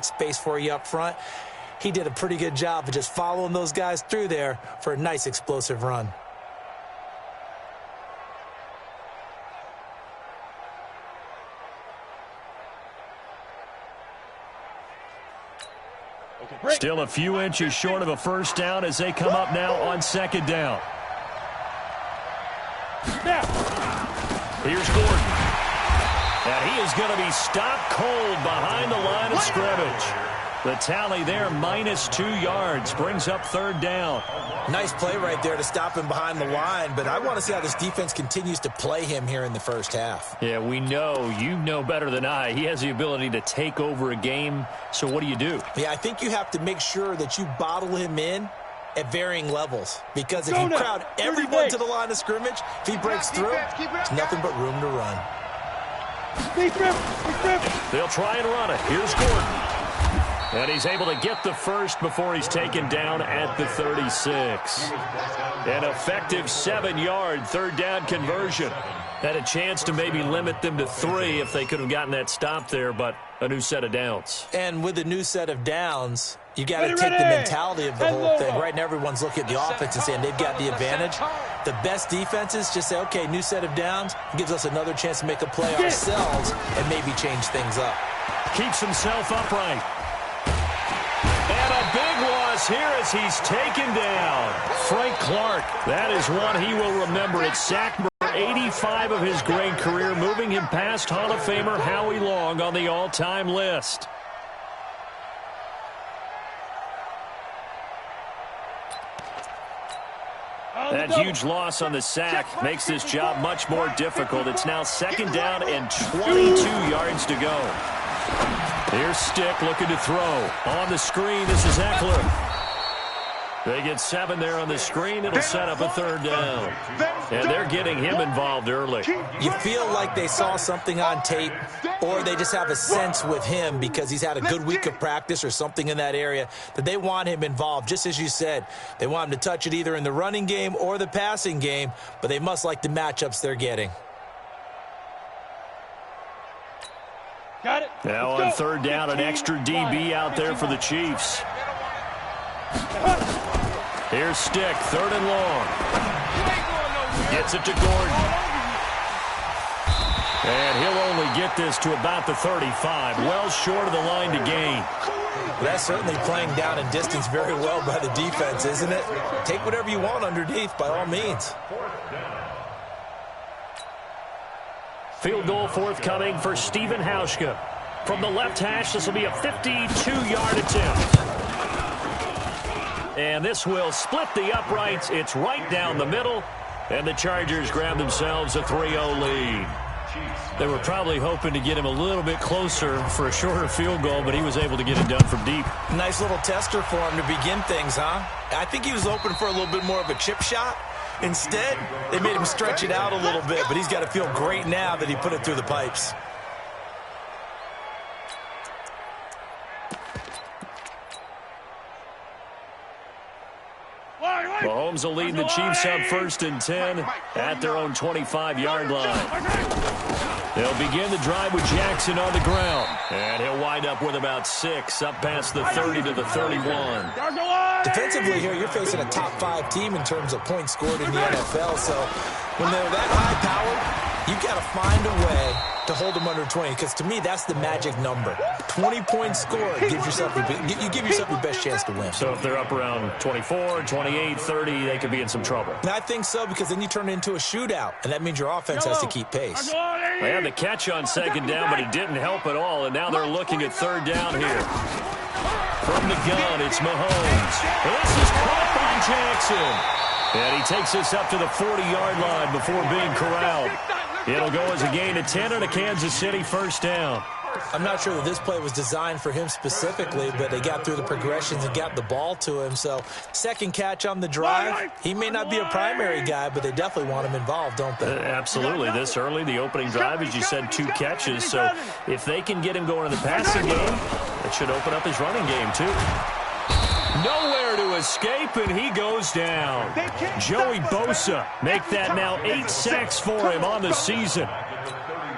space for you up front. He did a pretty good job of just following those guys through there for a nice explosive run. Still a few inches short of a first down as they come up now on second down. Here's Gordon. And he is going to be stopped cold behind the line of scrimmage. The tally there, -2 yards, brings up third down. Nice play right there to stop him behind the line, but I want to see how this defense continues to play him here in the first half. Yeah, we know. You know better than I. He has the ability to take over a game, so what do? Yeah, I think you have to make sure that you bottle him in at varying levels, because if you crowd everyone to the line of scrimmage, if he breaks through, there's nothing but room to run. They'll try and run it. Here's Gordon. And he's able to get the first before he's taken down at the 36. An effective 7-yard third down conversion. Had a chance to maybe limit them to 3 if they could have gotten that stop there, but a new set of downs. And with a new set of downs, you got to take the mentality of the whole thing. Right now, everyone's looking at the offense and saying they've got the advantage. The best defenses just say, okay, new set of downs. It gives us another chance to make a play ourselves and maybe change things up. Keeps himself upright. And a big loss here as he's taken down. Frank Clark, that is one he will remember. It's sack number 85 of his great career, moving him past Hall of Famer Howie Long on the all-time list. That huge loss on the sack makes this job much more difficult. It's now second down and 22 yards to go. Here's Stick looking to throw. On the screen, this is Eckler. They get 7 there on the screen. It'll set up a third down. And they're getting him involved early. You feel like they saw something on tape, or they just have a sense with him because he's had a good week of practice or something in that area that they want him involved. Just as you said, they want him to touch it either in the running game or the passing game, but they must like the matchups they're getting. Got it. Now on third down, an extra DB out there for the Chiefs. Here's Stick, third and long. Gets it to Gordon. And he'll only get this to about the 35, well short of the line to gain. That's certainly playing down in distance very well by the defense, isn't it? Take whatever you want underneath, by all means. Field goal forthcoming for Stephen Hauschka. From the left hash, this will be a 52-yard attempt. And this will split the uprights. It's right down the middle. And the Chargers grab themselves a 3-0 lead. They were probably hoping to get him a little bit closer for a shorter field goal, but he was able to get it done from deep. Nice little tester for him to begin things, huh? I think he was hoping for a little bit more of a chip shot. Instead, they made him stretch it out a little bit, but he's got to feel great now that he put it through the pipes. Mahomes will lead the Chiefs up 1st and 10 at their own 25-yard line. They'll begin the drive with Jackson on the ground. And he'll wind up with about 6 up past the 30 to the 31. Defensively here, you're facing a top 5 team in terms of points scored in the NFL. So when they're that high-powered, you've got to find a way to hold them under 20, because to me, that's the magic number. 20 points scored gives yourself you give yourself your best chance to win. So if they're up around 24, 28, 30, they could be in some trouble. And I think so, because then you turn it into a shootout, and that means your offense has to keep pace. They had the catch on second down, but he didn't help at all, and now they're looking at third down here. From the gun, it's Mahomes. This is caught by Jackson. And he takes this up to the 40-yard line before being corralled. It'll go as a gain of 10 and a Kansas City first down. I'm not sure that this play was designed for him specifically, but they got through the progressions and got the ball to him. So second catch on the drive. He may not be a primary guy, but they definitely want him involved, don't they? Absolutely. This early, the opening drive, as you said, 2 catches. So if they can get him going in the passing game, it should open up his running game too. Nowhere to escape, and he goes down. Joey Bosa make that now 8 sacks for him on the season.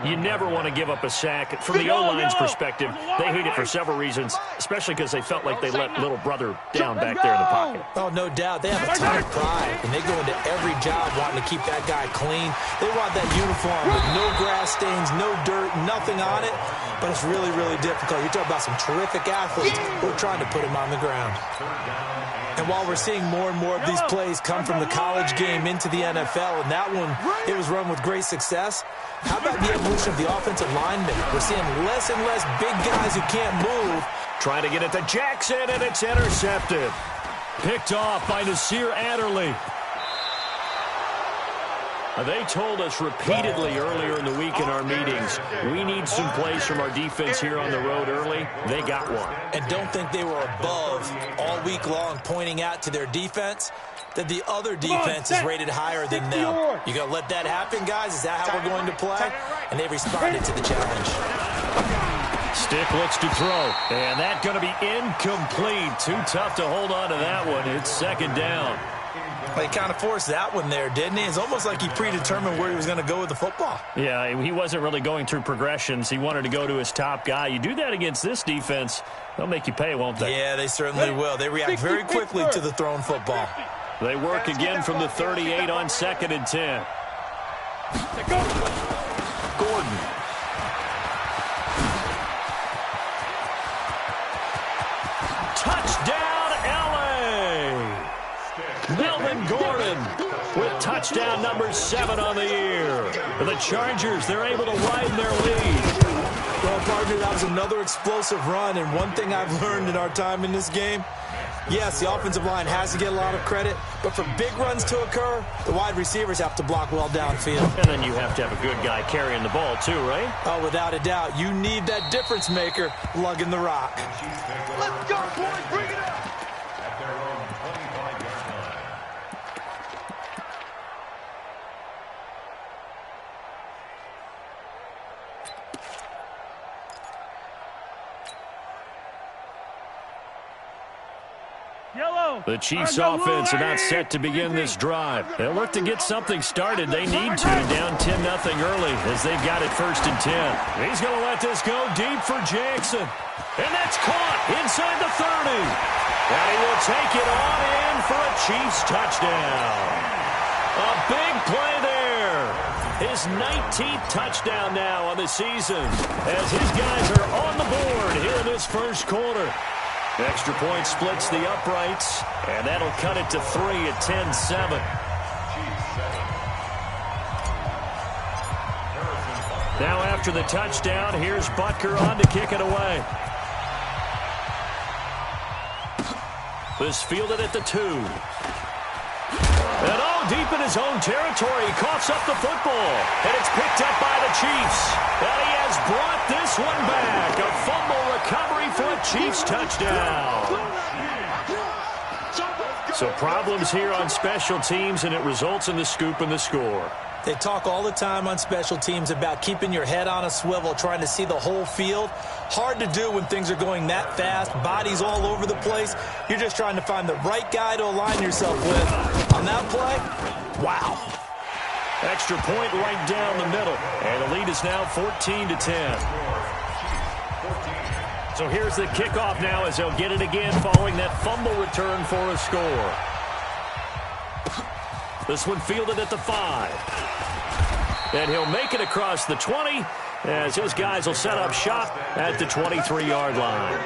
You never want to give up a sack. From the O-line's perspective, they hate it for several reasons, especially because they felt like they let little brother down back there in the pocket. Oh, no doubt. They have a ton of pride, and they go into every job wanting to keep that guy clean. They want that uniform with no grass stains, no dirt, nothing on it, but it's really, really difficult. You're talking about some terrific athletes who are trying to put him on the ground. And while we're seeing more and more of these plays come from the college game into the NFL, and that one, it was run with great success, how about the evolution of the offensive linemen? We're seeing less and less big guys who can't move. Trying to get it to Jackson, and it's intercepted. Picked off by Nasir Adderley. They told us repeatedly earlier in the week in our meetings, we need some plays from our defense here on the road early. They got one. And don't think they were above all week long pointing out to their defense that the other defense is rated higher than them. You going to let that happen, guys? Is that how we're going to play? And they responded to the challenge. Stick looks to throw, and that's going to be incomplete. Too tough to hold on to that one. It's second down. He kind of forced that one there, didn't he? It's almost like he predetermined where he was going to go with the football. Yeah, he wasn't really going through progressions. He wanted to go to his top guy. You do that against this defense, they'll make you pay, won't they? Yeah, they certainly will. They react very quickly to the thrown football. They work again from the 38 on 2nd and 10. Gordon. Touchdown, L.A. Melvin Gordon with touchdown number 7 on the year. The Chargers, they're able to widen their lead. Well, partner, that was another explosive run, and one thing I've learned in our time in this game, yes, the offensive line has to get a lot of credit, but for big runs to occur, the wide receivers have to block well downfield. And then you have to have a good guy carrying the ball too, right? Oh, without a doubt. You need that difference maker lugging the rock. Let's go, boys. Bring it up. The Chiefs offense about set to begin this drive. They'll look to get something started. They need to. Down 10-0 early as they've got it 1st and 10. He's going to let this go deep for Jackson. And that's caught inside the 30. And he will take it on in for a Chiefs touchdown. A big play there. His 19th touchdown now on the season as his guys are on the board here in this first quarter. Extra point splits the uprights, and that'll cut it to 3 at 10-7. Now after the touchdown, here's Butker on to kick it away. This fielded at the 2. And deep in his own territory, he coughs up the football, and it's picked up by the Chiefs. And he has brought this one back. A fumble recovery for a Chiefs touchdown. So problems here on special teams, and it results in the scoop and the score. They talk all the time on special teams about keeping your head on a swivel, trying to see the whole field. Hard to do when things are going that fast, bodies all over the place. You're just trying to find the right guy to align yourself with. On that play, wow. Extra point right down the middle, and the lead is now 14-10. So here's the kickoff now as they'll get it again following that fumble return for a score. This one fielded at the 5. And he'll make it across the 20 as his guys will set up shop at the 23-yard line.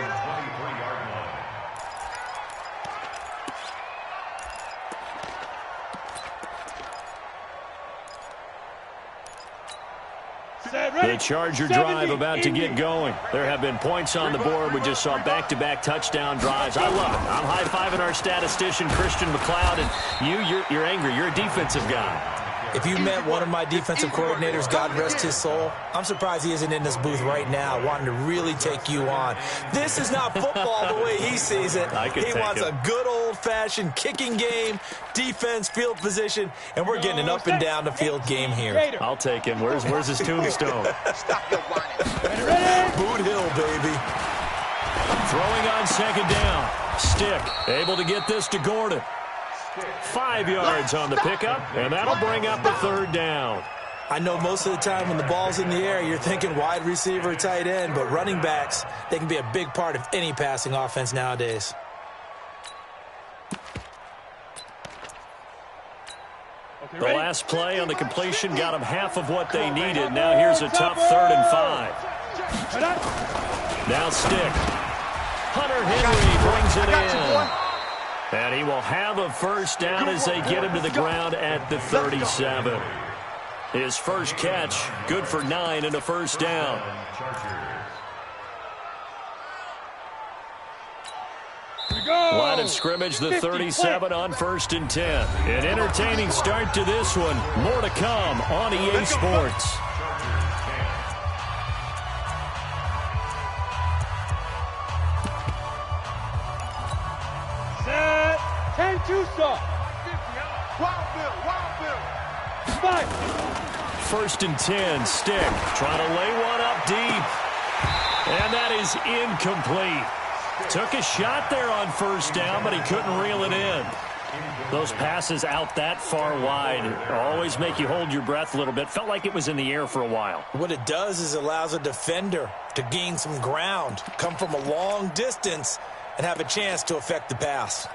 The Charger drive about to get going. There have been points on the board. We just saw back-to-back touchdown drives. I love it. I'm high-fiving our statistician, Christian McLeod, and you're angry. You're a defensive guy. If you met one of my defensive coordinators, God rest his soul, I'm surprised he isn't in this booth right now wanting to really take you on. This is not football the way he sees it. He wants a good old-fashioned kicking game, defense, field position, and we're getting an up-and-down the field game here. I'll take him. Where's his tombstone? Boot Hill, baby. Throwing on second down. Stick able to get this to Gordon. 5 yards on the pickup, and that'll bring up a third down. I know most of the time when the ball's in the air, you're thinking wide receiver, tight end, but running backs, they can be a big part of any passing offense nowadays. The last play on the completion got them half of what they needed. Now here's a tough 3rd and 5. Now Stick. Hunter Henry brings it in. And he will have a first down as they get him to the ground at the 37. His first catch, good for 9 and a first down. Line of scrimmage, the 37 on 1st and 10. An entertaining start to this one. More to come on EA Sports. Set. 10-2 stop. Wild Bill. 1st and 10, Stick trying to lay one up deep. And that is incomplete. Took a shot there on 1st down, but he couldn't reel it in. Those passes out that far wide always make you hold your breath a little bit. Felt like it was in the air for a while. What it does is allows a defender to gain some ground, come from a long distance, and have a chance to affect the pass.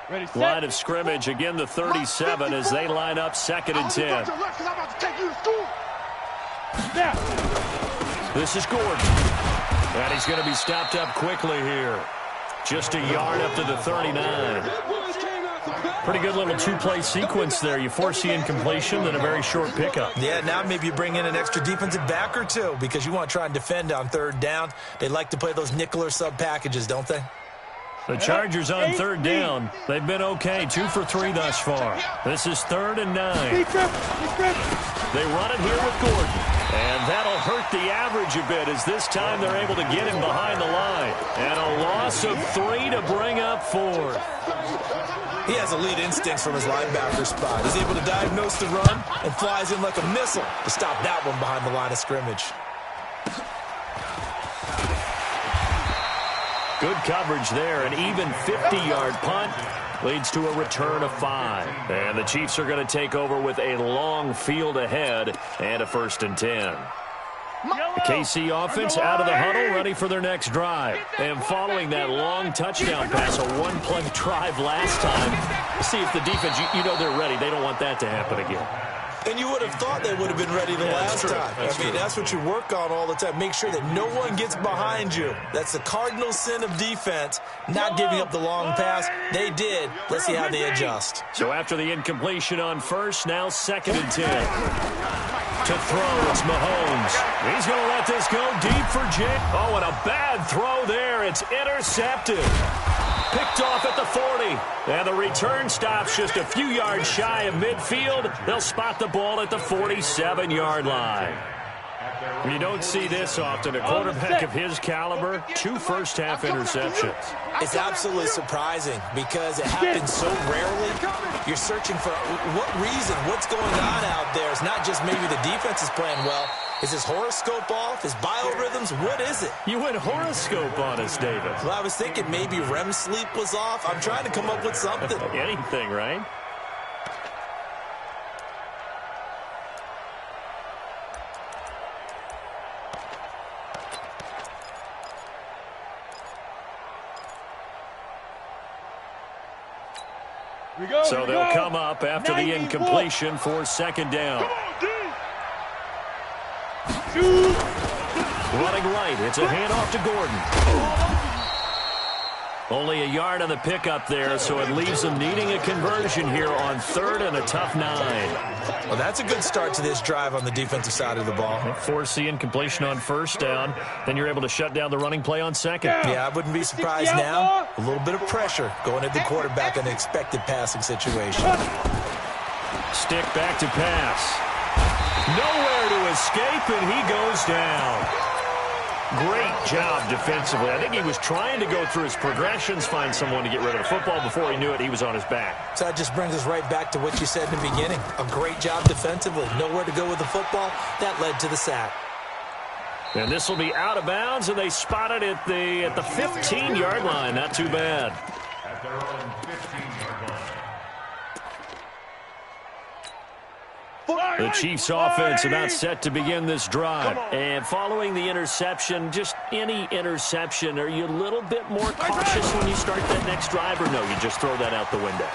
Ready, set. Line of scrimmage, again the 37 as they line up 2nd and 10. This is Gordon. And he's going to be stopped up quickly here. Just a yard up to the 39. Pretty good little two-play sequence there. You force the incompletion, then a very short pickup. Yeah, now maybe you bring in an extra defensive back or two because you want to try and defend on 3rd down. They like to play those nickel or sub packages, don't they? The Chargers on 3rd down. They've been okay, 2 for 3 thus far. This is 3rd and 9. They run it here with Gordon. And that'll hurt the average a bit as this time they're able to get him behind the line. And a loss of 3 to bring up 4th. He has elite instincts from his linebacker spot. He's able to diagnose the run and flies in like a missile to stop that one behind the line of scrimmage. Good coverage there. An even 50-yard punt leads to a return of 5. And the Chiefs are going to take over with a long field ahead and a 1st and 10. The KC offense out of the huddle, ready for their next drive. And following that long touchdown pass, a one-play drive last time, see if the defense, you know they're ready. They don't want that to happen again. And you would have thought they would have been ready the last time. That's what you work on all the time. Make sure that no one gets behind you. That's the cardinal sin of defense, not giving up the long pass. They did. Let's see how they adjust. So after the incompletion on 1st, now 2nd and 10. To throw, it's Mahomes. He's going to let this go deep for Jay. Oh, and a bad throw there. It's intercepted. Picked off at the 40. And the return stops just a few yards shy of midfield. They'll spot the ball at the 47-yard line. You don't see this often. A quarterback of his caliber, 2 first-half interceptions. It's absolutely surprising because it happens so rarely. You're searching for what reason, what's going on out there. It's not just maybe the defense is playing well. Is his horoscope off? His biorhythms? What is it? You went horoscope on us, David. Well, I was thinking maybe REM sleep was off. I'm trying to come up with something. Anything, right? So they'll come up after the incompletion for 2nd down. Running right. It's a handoff to Gordon. Only a yard on the pickup there, so it leaves them needing a conversion here on 3rd and a tough 9. Well, that's a good start to this drive on the defensive side of the ball. Force the incompletion on 1st down. Then you're able to shut down the running play on 2nd. Yeah, I wouldn't be surprised now. A little bit of pressure going at the quarterback in an expected passing situation. Stick back to pass. Nowhere to escape, and he goes down. Great job defensively. I think he was trying to go through his progressions, find someone to get rid of the football. Before he knew it, he was on his back. So that just brings us right back to what you said in the beginning. A great job defensively. Nowhere to go with the football. That led to the sack. And this will be out of bounds, and they spot it at the 15-yard line. Not too bad. At their own 15-yard line. The Chiefs offense about set to begin this drive. And following the interception, just any interception, are you a little bit more cautious when you start that next drive, or no, you just throw that out the window?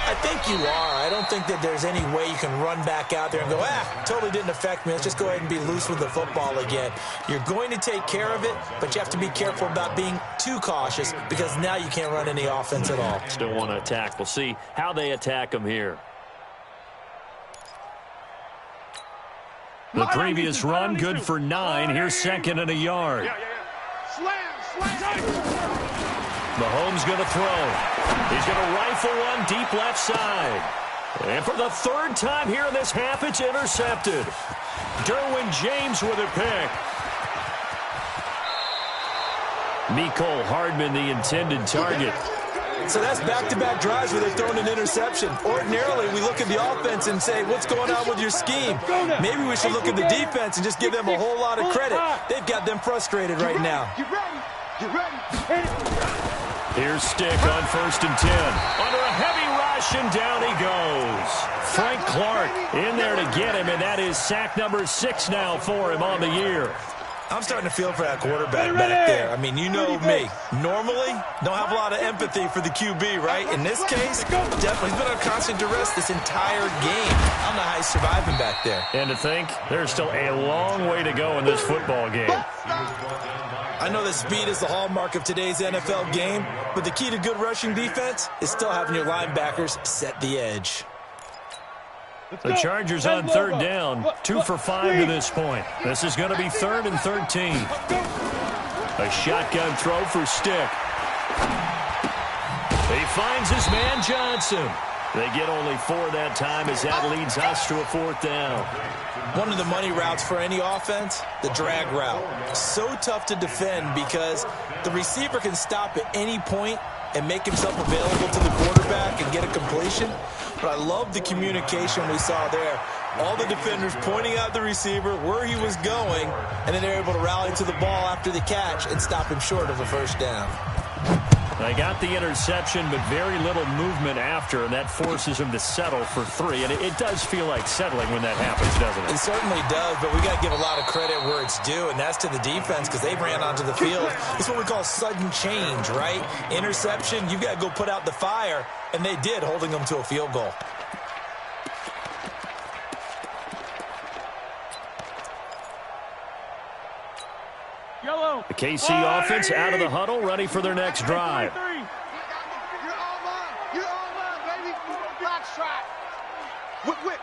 I think you are. I don't think that there's any way you can run back out there and go, totally didn't affect me. Let's just go ahead and be loose with the football again. You're going to take care of it, but you have to be careful about being too cautious because now you can't run any offense at all. Still want to attack. We'll see how they attack them here. The previous run, good for 9. Here's second and a yard. Mahomes going to throw. He's going to rifle one deep left side. And for the third time here in this half, it's intercepted. Derwin James with a pick. Mecole Hardman, the intended target. So that's back-to-back drives where they've thrown an interception. Ordinarily, we look at the offense and say, what's going on with your scheme? Maybe we should look at the defense and just give them a whole lot of credit. They've got them frustrated right now. Here's Stick on 1st and 10. Under a heavy rush, and down he goes. Frank Clark in there to get him, and that is sack number 6 now for him on the year. I'm starting to feel for that quarterback back there. I mean, you know me. Normally, don't have a lot of empathy for the QB, right? In this case, definitely. He's been on constant duress this entire game. I don't know how he's surviving back there. And to think, there's still a long way to go in this football game. I know that speed is the hallmark of today's NFL game, but the key to good rushing defense is still having your linebackers set the edge. The Chargers on 3rd down, 2 for 5 to this point. This is going to be 3rd and 13. A shotgun throw for Stick. He finds his man Johnson. They get only 4 that time as that leads us to a 4th down. One of the money routes for any offense, the drag route. So tough to defend because the receiver can stop at any point and make himself available to the quarterback and get a completion. But I love the communication we saw there. All the defenders pointing out the receiver, where he was going, and then they're able to rally to the ball after the catch and stop him short of a 1st down. They got the interception, but very little movement after, and that forces him to settle for 3. And it does feel like settling when that happens, doesn't it? It certainly does, but we got to give a lot of credit where it's due, and that's to the defense because they ran onto the field. It's what we call sudden change, right? Interception, you got to go put out the fire, and they did, holding them to a field goal. The KC offense out of the huddle, ready for their next drive. You're all mine, baby. Box track. Whip.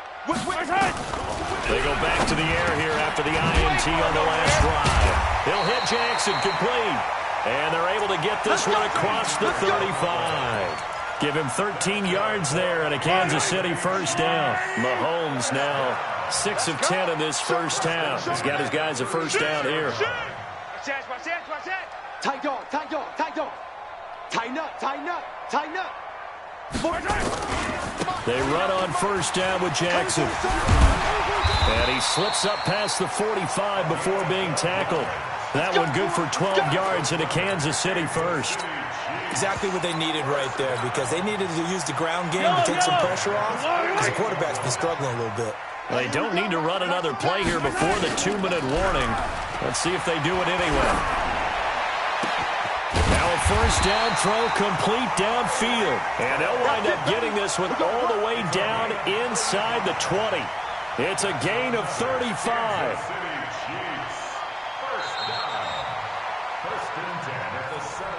They go back to the air here after the INT on the last drive. He'll hit Jackson, complete. And they're able to get this one across the 35. Give him 13 yards there and a Kansas City 1st down. Mahomes now 6 of 10 in this first half. He's got his guys a 1st down here. Tight dog. Tighten up. They run on 1st down with Jackson. And he slips up past the 45 before being tackled. That one good for 12 yards and a Kansas City 1st. Exactly what they needed right there because they needed to use the ground game to take some pressure off because the quarterback's been struggling a little bit. They don't need to run another play here before the 2-minute warning. Let's see if they do it anyway. Now a 1st down throw complete downfield. And they'll wind up getting this one all the way down inside the 20. It's a gain of 35.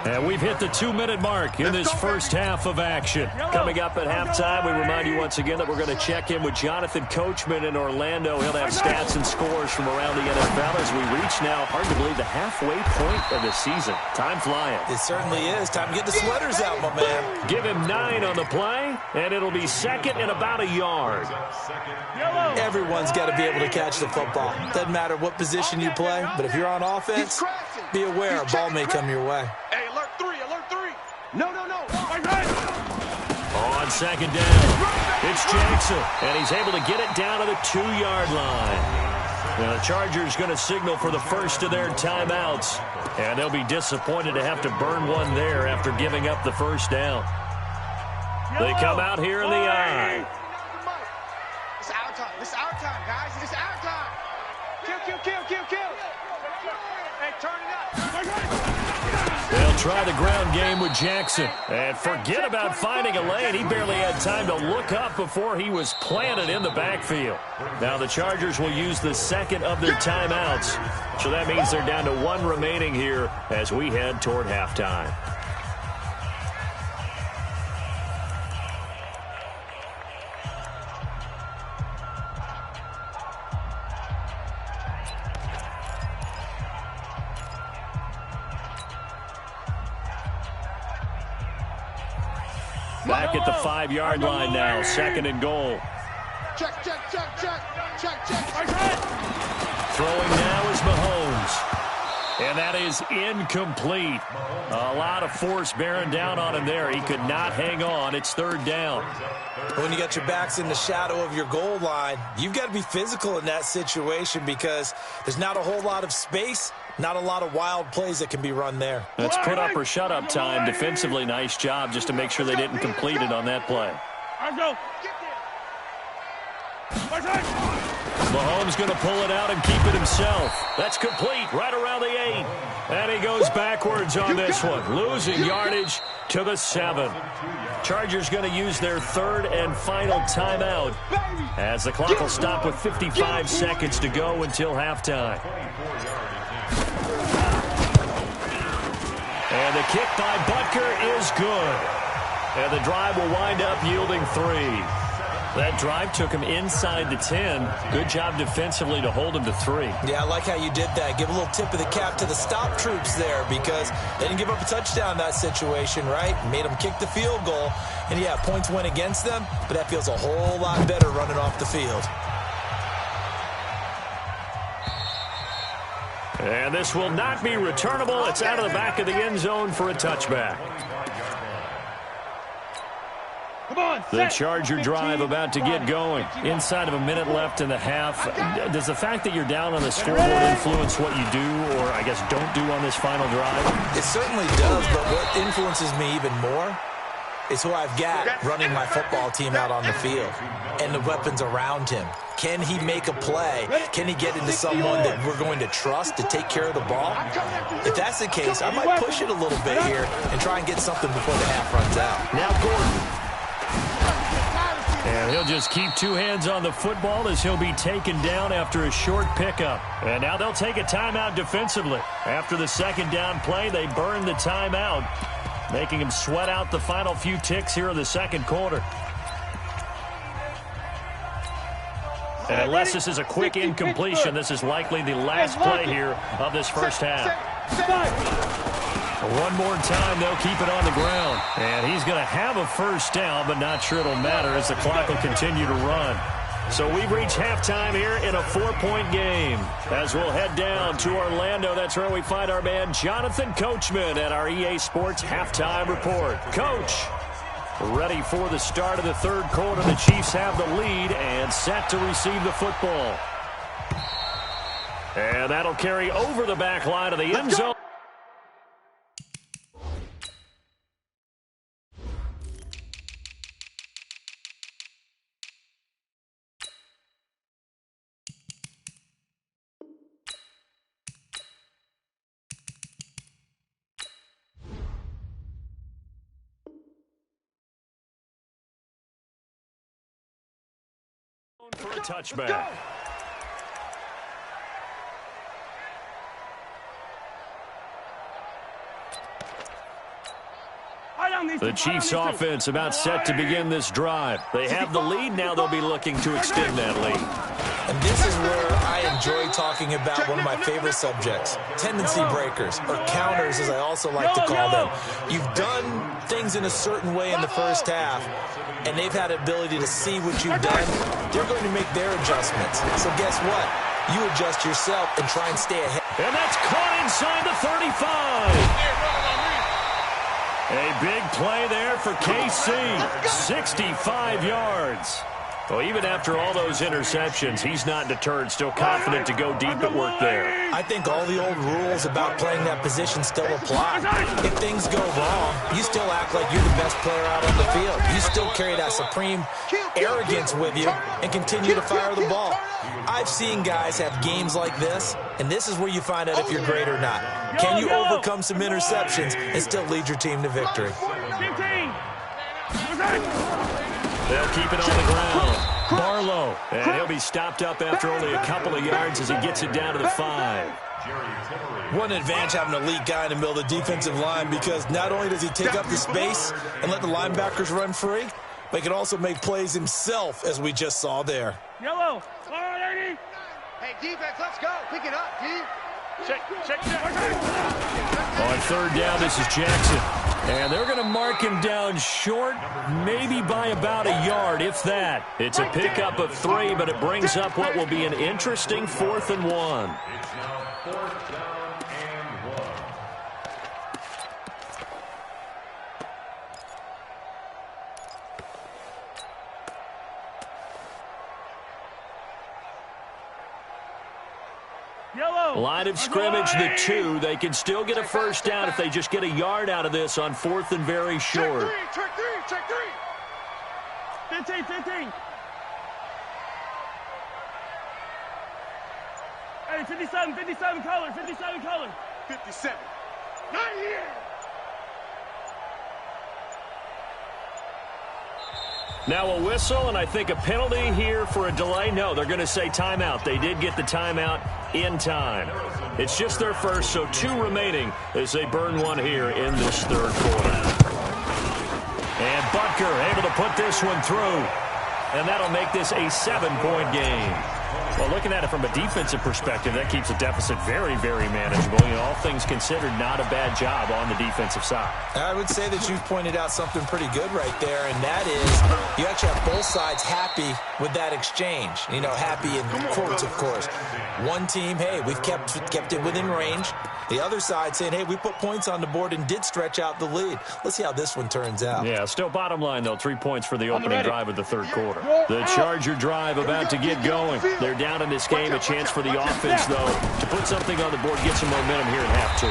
And we've hit the 2-minute mark in this first half of action. Coming up at halftime, we remind you once again that we're going to check in with Jonathan Coachman in Orlando. He'll have stats and scores from around the NFL as we reach now, hard to believe, the halfway point of the season. Time flying. It certainly is. Time to get the sweaters out, my man. Give him 9 on the play, and it'll be 2nd and about a yard. Everyone's got to be able to catch the football. Doesn't matter what position you play, but if you're on offense, be aware a ball may come your way. Hey, alert 3. No. On 2nd down, it's Jackson, and he's able to get it down to the 2-yard line. Now the Chargers going to signal for the first of their timeouts, and they'll be disappointed to have to burn one there after giving up the 1st down. They come out here in the I. It's our time. our time, guys. It's our time. Kill. Hey, turn it up. They'll try the ground game with Jackson. And forget about finding a lane. He barely had time to look up before he was planted in the backfield. Now the Chargers will use the second of their timeouts. So that means they're down to one remaining here as we head toward halftime. Back at the 5-yard line now, second and goal. Check. Throwing now is Mahomes. And that is incomplete. A lot of force bearing down on him there. He could not hang on. It's third down. When you got your backs in the shadow of your goal line, you've got to be physical in that situation because there's not a whole lot of space, not a lot of wild plays that can be run there. That's put up or shut up time. Defensively, nice job just to make sure they didn't complete it on that play. Mahomes going to pull it out and keep it himself. That's complete right around the 8. And he goes backwards on this one, losing yardage to the 7. Chargers going to use their third and final timeout as the clock will stop with 55 seconds to go until halftime. And the kick by Butker is good. And the drive will wind up yielding 3. That drive took him inside the 10. Good job defensively to hold him to 3. Yeah, I like how you did that. Give a little tip of the cap to the stop troops there because they didn't give up a touchdown in that situation, right? Made them kick the field goal. And, yeah, points went against them, but that feels a whole lot better running off the field. And this will not be returnable. It's out of the back of the end zone for a touchback. The Charger drive about to get going. Inside of a minute left in the half. Does the fact that you're down on the scoreboard influence what you do or, I guess, don't do on this final drive? It certainly does, but what influences me even more is who I've got running my football team out on the field and the weapons around him. Can he make a play? Can he get into someone that we're going to trust to take care of the ball? If that's the case, I might push it a little bit here and try and get something before the half runs out. Now Gordon. And he'll just keep two hands on the football as he'll be taken down after a short pickup. And now they'll take a timeout defensively. After the second down play, they burn the timeout, making him sweat out the final few ticks here in the second quarter. And unless this is a quick incompletion, this is likely the last play here of this first half. One more time, they'll keep it on the ground. And he's going to have a first down, but not sure it'll matter as the clock will continue to run. So we've reached halftime here in a 4-point game. As we'll head down to Orlando, that's where we find our man Jonathan Coachman at our EA Sports Halftime Report. Coach, ready for the start of the third quarter. The Chiefs have the lead and set to receive the football. And that'll carry over the back line of the end zone. For a touchback. The Chiefs offense about set to begin this drive. They have the lead. Now they'll be looking to extend that lead. And this is where I enjoy talking about one of my favorite subjects, tendency breakers, or counters as I also like to call them. You've done things in a certain way in the first half, and they've had the ability to see what you've done. They're going to make their adjustments. So guess what? You adjust yourself and try and stay ahead. And that's caught inside the 35. A big play there for KC. 65 yards. Well, even after all those interceptions, he's not deterred, still confident to go deep at work there. I think all the old rules about playing that position still apply. If things go wrong, you still act like you're the best player out on the field. You still carry that supreme arrogance with you and continue to fire the ball. I've seen guys have games like this, and this is where you find out if you're great or not. Can you overcome some interceptions and still lead your team to victory? They'll keep it on the ground. Barlow, and he'll be stopped up after only a couple of yards as he gets it down to the 5. What an advantage having an elite guy in the middle of the defensive line, because not only does he take up the space and let the linebackers run free, but he can also make plays himself, as we just saw there. Yellow. Hey, defense, let's go. Pick it up, D. Check. On third down, this is Jackson. And they're going to mark him down short, maybe by about a yard, if that. It's a pickup of 3, but it brings up what will be an interesting 4th and 1. Line of scrimmage, the 2. They can still get a first down if they just get a yard out of this on 4th and very short. Check 3. 15. Hey, 57 color. 57. Not here. Now a whistle, and I think a penalty here for a delay. No, they're going to say timeout. They did get the timeout in time. It's just their first, so 2 remaining as they burn one here in this third quarter. And Butker able to put this one through, and that'll make this a 7-point game. Well, looking at it from a defensive perspective, that keeps the deficit very, very manageable. You know, all things considered, not a bad job on the defensive side. I would say that you've pointed out something pretty good right there, and that is you actually have both sides happy with that exchange. You know, happy in quotes, of course. One team, hey, we've kept it within range. The other side saying, hey, we put points on the board and did stretch out the lead. Let's see how this one turns out. Yeah, still bottom line, though, 3 points for the opening drive of the third quarter. The Charger drive about to get going. They're down in this game. A chance for the offense, though, to put something on the board, get some momentum here in half 2.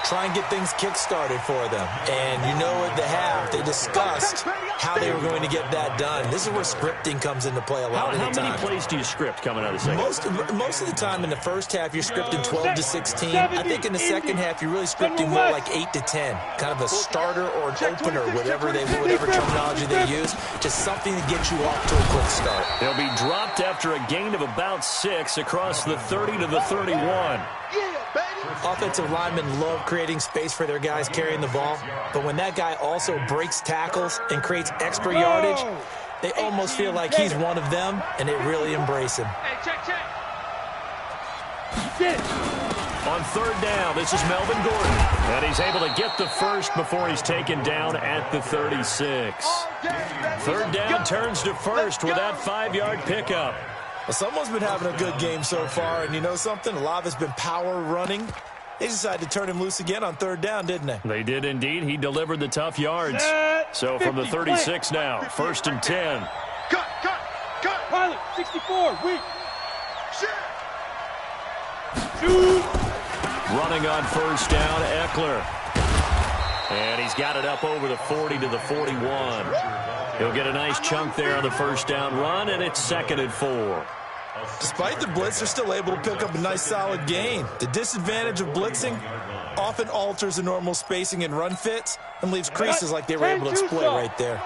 Try and get things kick-started for them. And you know at the half, they discussed how they were going to get that done. This is where scripting comes into play a lot of the time. How many plays do you script coming out of the second? Most of the time in the first half, you're scripting 12 to 16. I think in the second half, you're really scripting more like 8 to 10. Kind of a starter or an opener, whatever terminology they use. Just something to get you off to a quick start. They'll be dropped after a gain of about 6 across the 30 to the 31. Offensive linemen love creating space for their guys carrying the ball, but when that guy also breaks tackles and creates extra yardage, they almost feel like he's one of them, and they really embrace him. On third down, this is Melvin Gordon, and he's able to get the first before he's taken down at the 36. Third down turns to first with that 5-yard pickup. Well, someone's been having a good game so far, and you know something? A lot of it's been power running. They decided to turn him loose again on third down, didn't they? They did indeed. He delivered the tough yards. So from the 36 now, 1st and 10. Cut. Pilot, 64, weak. Shoot. Running on first down, Eckler. And he's got it up over the 40 to the 41. He'll get a nice chunk there on the first down run, and it's 2nd and 4. Despite the blitz, they're still able to pick up a nice solid gain. The disadvantage of blitzing often alters the normal spacing and run fits and leaves creases like they were able to exploit right there.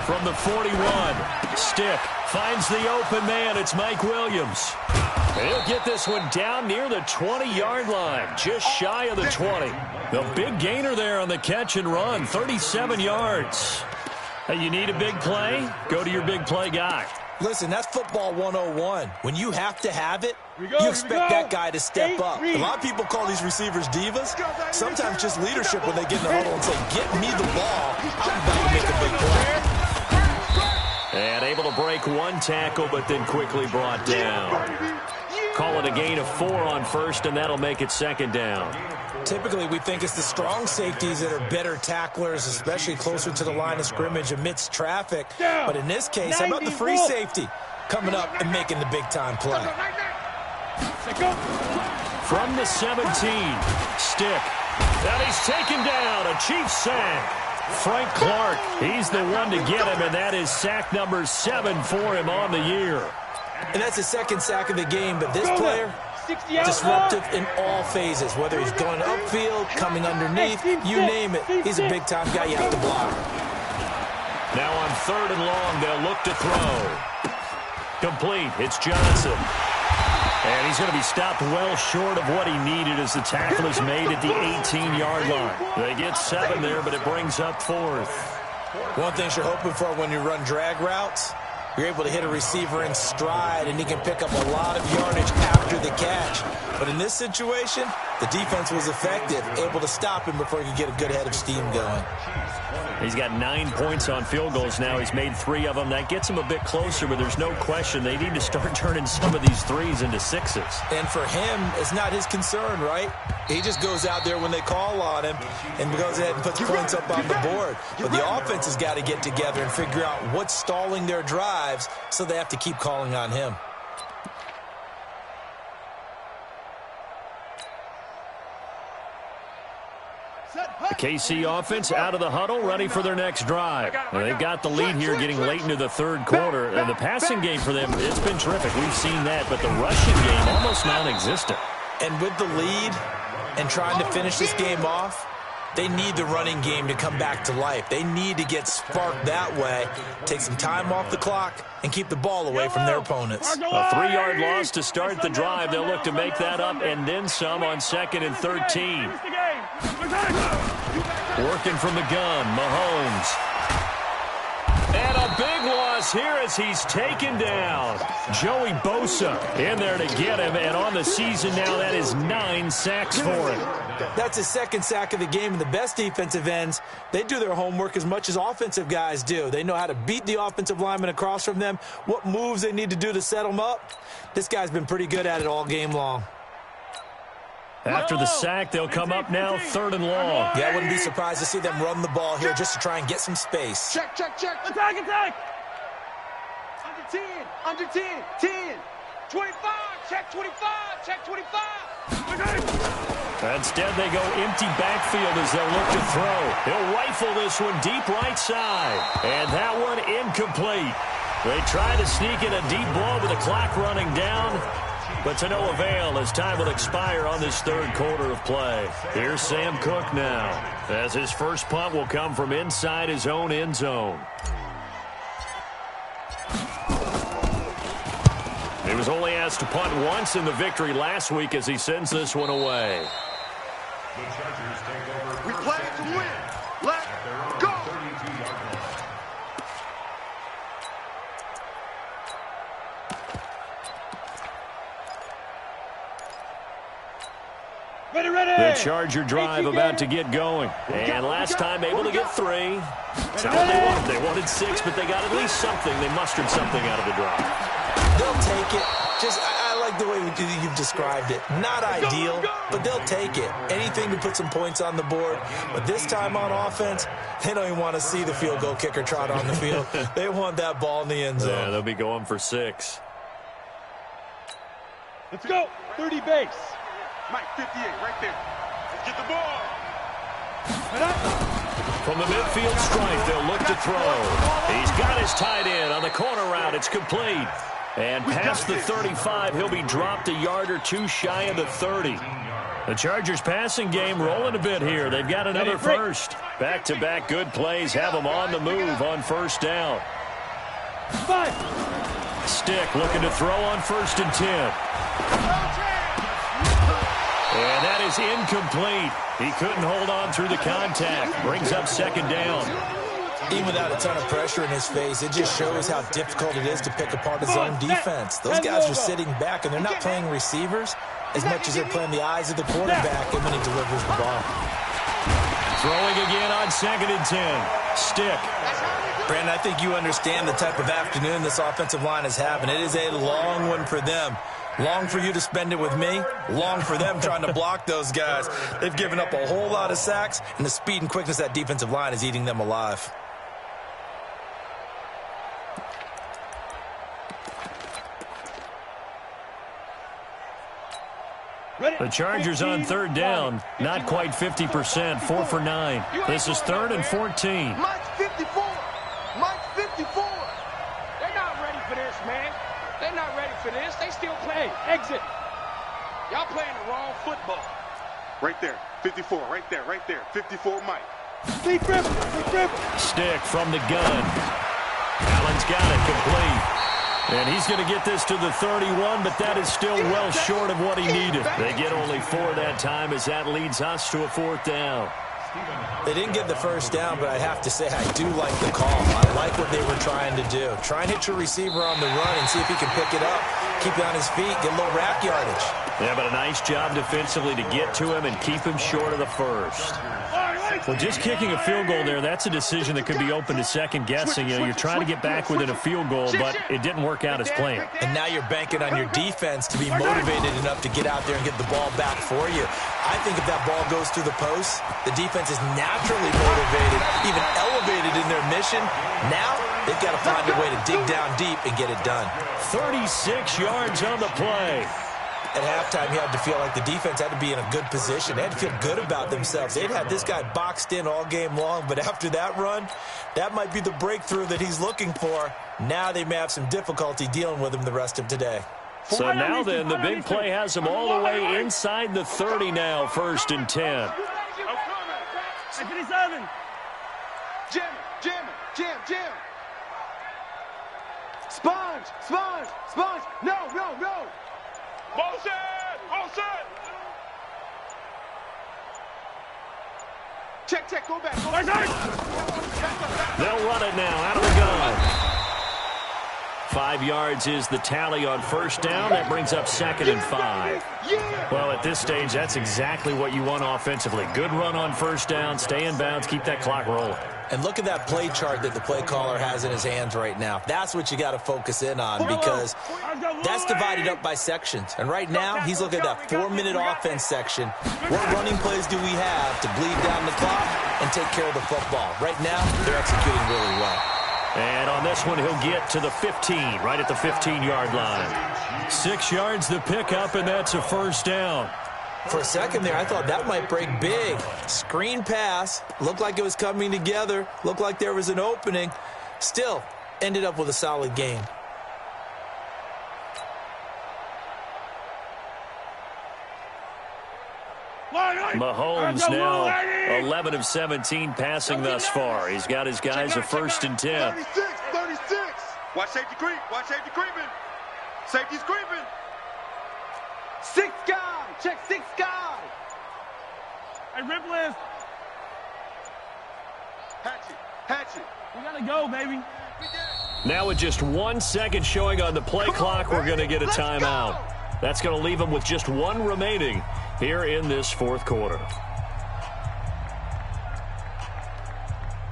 From the 41, Stick finds the open man. It's Mike Williams. He'll get this one down near the 20-yard line, just shy of the 20. The big gainer there on the catch and run, 37 yards. Hey, you need a big play? Go to your big play guy. Listen, that's football 101. When you have to have it, you expect that guy to step up. A lot of people call these receivers divas. Sometimes just leadership when they get in the huddle and say, get me the ball, I'm about to make a big play. And able to break one tackle, but then quickly brought down. call it a gain of 4 on first, and that'll make it second down. Typically, we think it's the strong safeties that are better tacklers, especially closer to the line of scrimmage amidst traffic. But in this case, how about the free safety coming up and making the big-time play? From the 17, Stick. And he's taken down, a Chiefs sack. Frank Clark, he's the one to get him, and that is sack number 7 for him on the year. And that's the second sack of the game, but this player, disruptive in all phases, whether he's going upfield, coming underneath, you name it. He's a big-time guy you have to block. Now on 3rd and long, they'll look to throw. Complete, it's Johnson. And he's going to be stopped well short of what he needed as the tackle is made at the 18-yard line. They get 7 there, but it brings up 4th. One thing you're hoping for when you run drag routes, you're able to hit a receiver in stride, and he can pick up a lot of yardage after the catch. But in this situation, the defense was effective, able to stop him before he could get a good head of steam going. He's got 9 points on field goals now. He's made 3 of them. That gets him a bit closer, but there's no question they need to start turning some of these 3s into 6s. And for him, it's not his concern, right? He just goes out there when they call on him and goes ahead and puts points up on the board. But the offense has got to get together and figure out what's stalling their drives, so they have to keep calling on him. The KC offense out of the huddle, ready for their next drive. Well, they've got the lead here getting late into the 3rd quarter. And the passing game for them, it's been terrific. We've seen that, but the rushing game almost non-existent. And with the lead and trying to finish this game off, they need the running game to come back to life. They need to get sparked that way, take some time off the clock, and keep the ball away from their opponents. A 3-yard loss to start the drive. They'll look to make that up and then some on 2nd and 13. Working from the gun, Mahomes. And a big loss here as he's taken down. Joey Bosa in there to get him, and on the season now, that is 9 sacks for him. That's his 2nd sack of the game, and the best defensive ends, they do their homework as much as offensive guys do. They know how to beat the offensive lineman across from them, what moves they need to do to set them up. This guy's been pretty good at it all game long. After the sack, they'll come up now 3rd and long. Yeah, I wouldn't be surprised to see them run the ball here just to try and get some space. Check. Attack. Under 10. 10. 25. Check 25. Check 25. Instead, they go empty backfield as they'll look to throw. He'll rifle this one deep right side. And that one incomplete. They try to sneak in a deep ball with the clock running down, but to no avail as time will expire on this 3rd quarter of play. Here's Sam Cook now, as his first punt will come from inside his own end zone. He was only asked to punt once in the victory last week as he sends this one away. We play to win. Let's go. The Charger drive about to get going. And last time able to get 3. It's not what they wanted. They wanted 6, but they got at least something. They mustered something out of the drive. They'll take it. I like the way you've described it. Not ideal, but they'll take it. Anything to put some points on the board. But this time on offense, they don't even want to see the field goal kicker trot on the field. They want that ball in the end zone. Yeah, they'll be going for 6. Let's go. 30 base. Mike, 58, right there. Let's get the ball. From the midfield stripe, they'll look to throw. He's got his tight end on the corner route. It's complete. And past the 35, he'll be dropped a yard or 2 shy of the 30. The Chargers passing game rolling a bit here. They've got another first. Back-to-back good plays have them on the move on 1st down. 5. Stick looking to throw on 1st and 10. And that is incomplete. He couldn't hold on through the contact. Brings up 2nd down. Even without a ton of pressure in his face, it just shows how difficult it is to pick apart his own defense. Those guys are sitting back, and they're not playing receivers as much as they're playing the eyes of the quarterback and when he delivers the ball. Throwing again on 2nd and 10. Stick. Brandon, I think you understand the type of afternoon this offensive line is having. It is a long one for them. Long for you to spend it with me. Long for them trying to block those guys. They've given up a whole lot of sacks, and the speed and quickness of that defensive line is eating them alive. The Chargers on third down, not quite 50%, 4 for 9. This is 3rd and 14. Mike's 54. Mike's 54. They're not ready for this, man. They're not ready for this. They still play. Exit. Y'all playing the wrong football. Right there. 54. Right there. Right there. 54 Mike. Deep rip. Deep rip. Stick from the gun. Allen's got it complete. And he's going to get this to the 31, but that is still well short of what he needed. They get only 4 that time as that leads us to a 4th down. They didn't get the first down, but I have to say I do like the call. I like what they were trying to do. Try and hit your receiver on the run and see if he can pick it up. Keep it on his feet, get a little rack yardage. Yeah, but a nice job defensively to get to him and keep him short of the first. Well, just kicking a field goal there, that's a decision that could be open to second guessing. You know, you're trying to get back within a field goal, but it didn't work out as planned. And now you're banking on your defense to be motivated enough to get out there and get the ball back for you. I think if that ball goes through the post, the defense is naturally motivated, even elevated in their mission. Now they've got to find a way to dig down deep and get it done. 36 yards on the play. At halftime, you had to feel like the defense had to be in a good position. They had to feel good about themselves. They'd had this guy boxed in all game long, but after that run, that might be the breakthrough that he's looking for. Now they may have some difficulty dealing with him the rest of today. So now then, the big play has them all the way inside the 30 now, 1st and 10. 57. Jim, Jim, Jim, Jim. Sponge, Sponge, Sponge. No, no, no. Motion! Motion! Check, check, go back. Go back. They'll run it now out of the gun. 5 yards is the tally on 1st down. That brings up 2nd and 5. Well, at this stage, that's exactly what you want offensively. Good run on 1st down, stay in bounds, keep that clock rolling. And look at that play chart that the play caller has in his hands right now. That's what you got to focus in on because that's divided up by sections. And right now, he's looking at that 4-minute offense section. What running plays do we have to bleed down the clock and take care of the football? Right now, they're executing really well. And on this one, he'll get to the 15, right at the 15-yard line. 6 yards the pickup, and that's a 1st down. For a second there, I thought that might break big. Screen pass. Looked like it was coming together. Looked like there was an opening. Still, ended up with a solid game. Mahomes now 11 of 17 passing thus far. He's got his guys a 1st and 10. 36, 36. Watch safety creep. Watch safety creeping. Safety's creeping. 6 guy. Check 6 guy. Hey, rip list. Hatchet. Hatchet. We gotta go, baby. Now with just 1 second showing on the play clock, we're going to get a timeout. That's going to leave them with just 1 remaining here in this 4th quarter.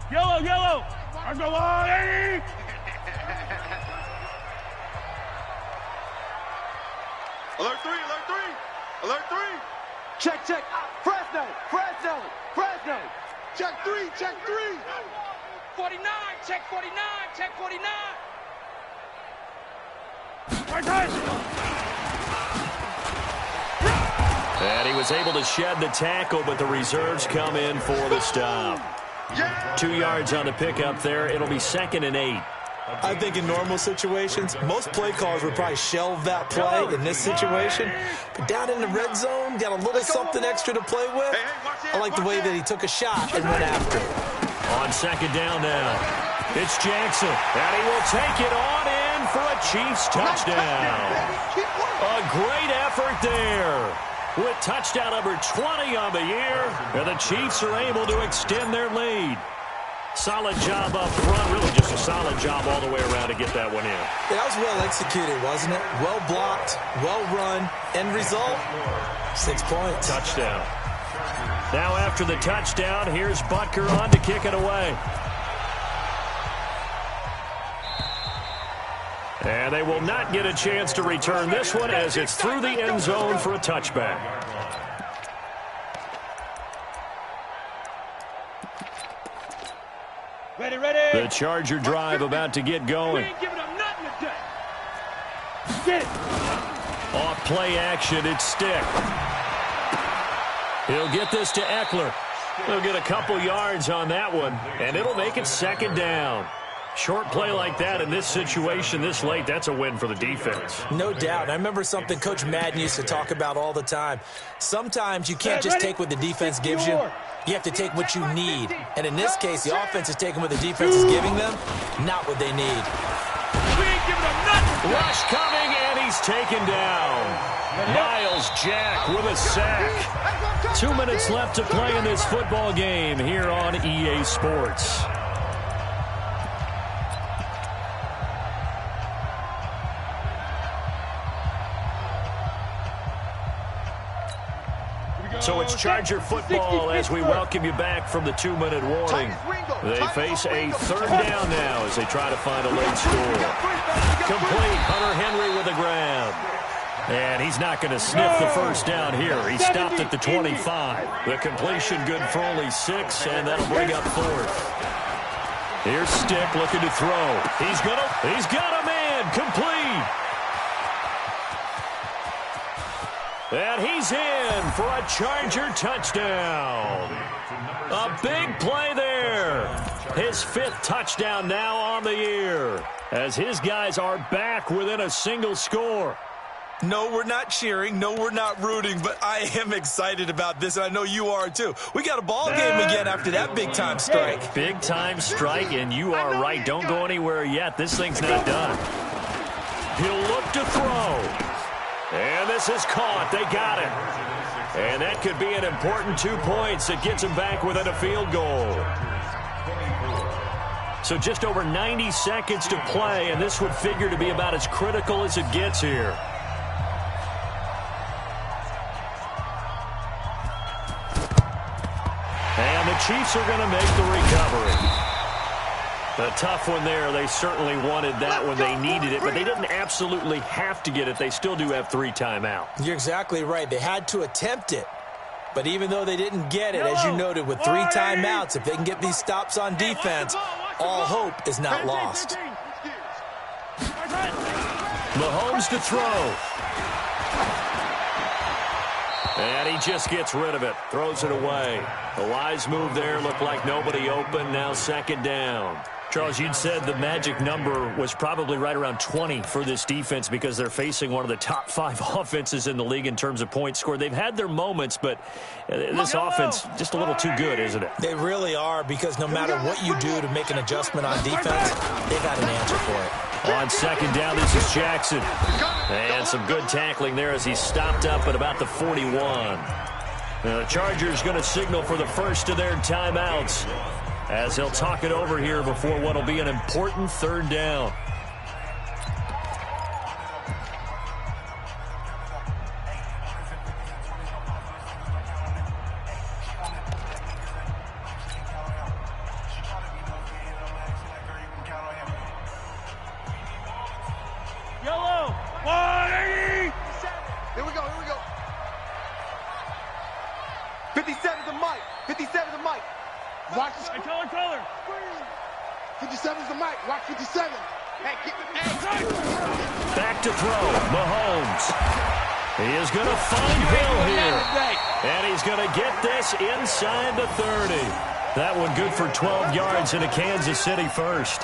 Yellow, yellow. Let's go on, Eddie. Alert 3, alert 3. Alert 3. Check, check. Fresno, Fresno, Fresno. Check 3, check 3. 49, check 49, check 49. And he was able to shed the tackle, but the reserves come in for the stop. 2 yards on the pickup there. It'll be 2nd and 8. I think in normal situations, most play callers would probably shelve that play in this situation. But down in the red zone, got a little something extra to play with. I like the way that he took a shot and went after it. On 2nd down now, it's Jackson, and he will take it on in for a Chiefs touchdown. A great effort there. With touchdown number 20 on the year, and the Chiefs are able to extend their lead. Solid job up front, really just a solid job all the way around to get that one in. Yeah, that was well executed, wasn't it? Well blocked, well run. End result, 6 points. Touchdown. Now after the touchdown, here's Butker on to kick it away. And they will not get a chance to return this one as it's through the end zone for a touchback. Ready, ready. The Charger drive about to get going. We ain't giving up nothing today. Get it. Off play action, it's Stick. He'll get this to Eckler. He'll get a couple yards on that one, and it'll make it second down. Short play like that in this situation this late, that's a win for the defense. No doubt. I remember something Coach Madden used to talk about all the time. Sometimes you can't just take what the defense gives you. You have to take what you need. And in this case, the offense is taking what the defense is giving them, not what they need. We ain't giving up nothing. Rush coming, and he's taken down. Miles Jack with a sack. 2 minutes left to play in this football game here on EA Sports. So it's Charger football as we welcome you back from the 2-minute warning. They face a third down now as they try to find a late score. Complete, Hunter Henry with a grab. And he's not going to sniff the first down here. He stopped at the 25. The completion good for only 6, and that'll bring up fourth. Here's Stick looking to throw. He's got a man, complete. And he's in for a Charger touchdown. A big play there. His 5th touchdown now on the year as his guys are back within a single score. No, we're not cheering. No, we're not rooting, but I am excited about this, and I know you are too. We got a ball game again after that big-time strike. Big-time strike, and you are right. Don't go anywhere yet. This thing's not done. He'll look to throw. And this is caught. They got it. And that could be an important 2 points that gets them back within a field goal. So just over 90 seconds to play, and this would figure to be about as critical as it gets here. And the Chiefs are going to make the recovery. A tough one there. They certainly wanted that when they needed it, but they didn't absolutely have to get it. They still do have 3 timeouts. You're exactly right. They had to attempt it. But even though they didn't get it, as you noted, with 3 timeouts, if they can get these stops on defense, all hope is not lost. Mahomes to throw. And he just gets rid of it. Throws it away. A wise move there. Looked like nobody open. Now second down. Charles, you'd said the magic number was probably right around 20 for this defense because they're facing one of the top 5 offenses in the league in terms of points scored. They've had their moments, but this offense just a little too good, isn't it? They really are, because no matter what you do to make an adjustment on defense, they've got an answer for it. On second down, this is Jackson. And some good tackling there as he stopped up at about the 41. The Chargers going to signal for the first of their timeouts as he'll talk it over here before what will be an important third down. Yellow. 180. Here we go. 57 is the mic. 57 is the mic. Watch. Hey, color. 57 is the mic. Watch 57. Hey, Back to throw. Mahomes. He is going to find Hill here. And he's going to get this inside the 30. That one good for 12 yards in a Kansas City first.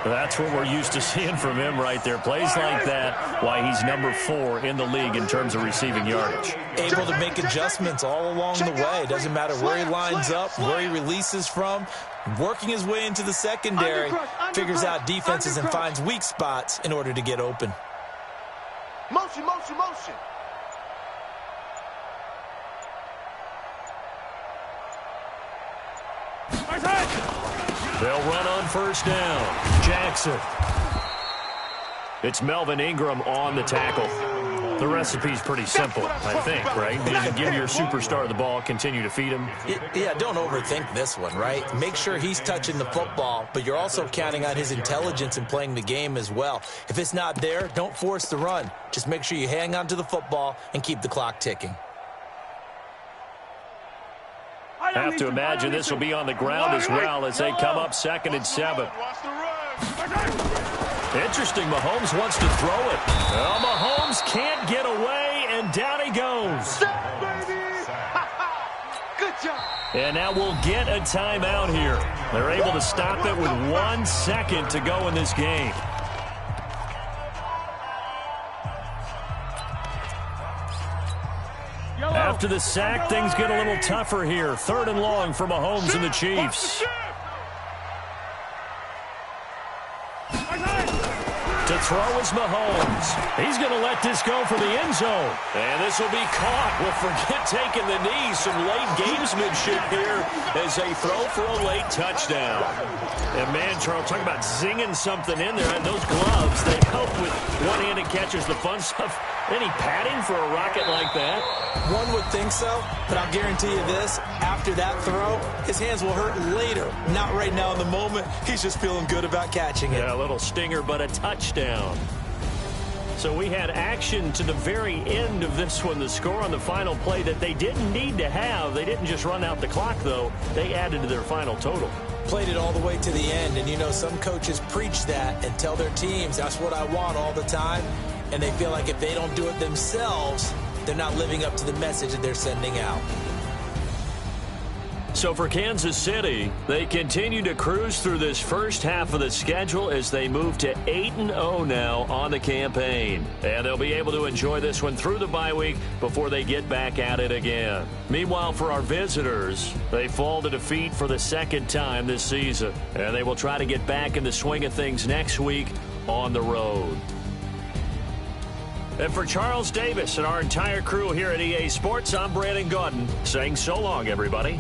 That's what we're used to seeing from him right there. Plays like that, why he's number 4 in the league in terms of receiving yardage. Able to make adjustments all along the way. Doesn't matter where he lines up, where he releases from. Working his way into the secondary, figures out defenses and finds weak spots in order to get open. Motion. They'll run on first down. Jackson. It's Melvin Ingram on the tackle. The recipe's pretty simple, I think, right? You give your superstar the ball, continue to feed him. Yeah, don't overthink this one, right? Make sure he's touching the football, but you're also counting on his intelligence in playing the game as well. If it's not there, don't force the run. Just make sure you hang on to the football and keep the clock ticking. Have to imagine this will be on the ground as well as they come up 2nd and 7. Interesting, Mahomes wants to throw it. Well, Mahomes can't get away, and down he goes. Good job. And now we'll get a timeout here. They're able to stop it with 1 second to go in this game. After the sack, things get a little tougher here. 3rd and long for Mahomes and the Chiefs. To throw is Mahomes. He's going to let this go for the end zone. And this will be caught. Well, forget taking the knee. Some late gamesmanship here as they throw for a late touchdown. And, man, Charles, talk about zinging something in there. And those gloves, they help with one-handed catches, the fun stuff. Any padding for a rocket like that? One would think so, but I'll guarantee you this. After that throw, his hands will hurt later. Not right now in the moment. He's just feeling good about catching it. Yeah, a little stinger, but a touchdown. So we had action to the very end of this one. The score on the final play that they didn't need to have. They didn't just run out the clock, though. They added to their final total. Played it all the way to the end, and you know some coaches preach that and tell their teams, that's what I want all the time. And they feel like if they don't do it themselves, they're not living up to the message that they're sending out. So for Kansas City, they continue to cruise through this first half of the schedule as they move to 8-0 now on the campaign. And they'll be able to enjoy this one through the bye week before they get back at it again. Meanwhile, for our visitors, they fall to defeat for the 2nd time this season. And they will try to get back in the swing of things next week on the road. And for Charles Davis and our entire crew here at EA Sports, I'm Brandon Gaudin saying so long, everybody.